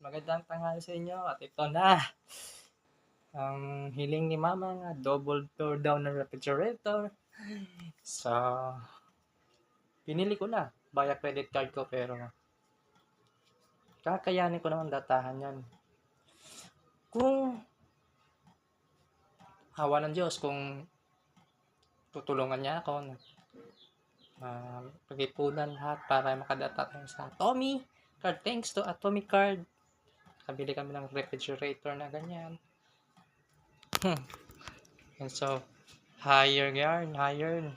Magandang tanghali sa inyo at ito na ang hiling ni mama nga double door down na refrigerator. So, pinili ko na via credit card ko pero kakayanin ko naman datahan yan. Kung hawa ng Diyos, kung tutulungan niya ako na pag-ipunan lahat para makadata tayo sa Atomy card. Thanks to Atomy card, kabili kami ng refrigerator na ganyan. And so, higher yarn. Ayun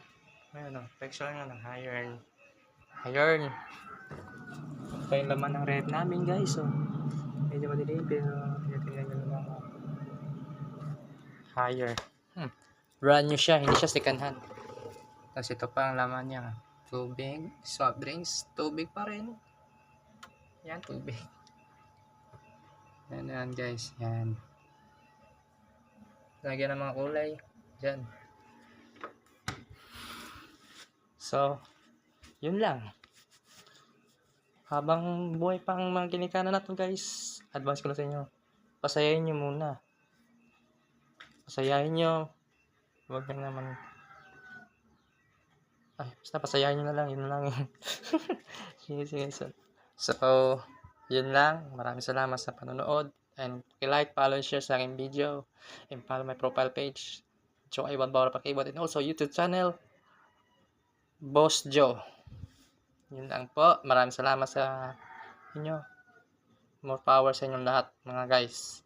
o, pexel nga ng iron. Ito yung laman ng red namin guys. So, medyo madilim pero tingnan nyo naman ako. Higher. Brand new siya, hindi siya second hand. Tapos ito pa ang laman niya. Tubig, soft drinks, tubig pa rin. Yan, tubig. Yan guys, yan. Lagyan ng mga kulay. Diyan. So, yun lang. Habang buhay pang mga ginikanan natin guys, advance ko na sa inyo. Pasayahin nyo muna. Pasayahin nyo. Huwag nyo naman. Basta pasayahin nyo na lang. Yun na lang. sige. So, yun lang. Maraming salamat sa panonood. And like, follow, and share sa aking video. And follow my profile page. Joe Iwan Bawal Pakibot. And also YouTube channel. Boss Joe. Yun lang po. Maraming salamat sa inyo. More power sa inyong lahat mga guys.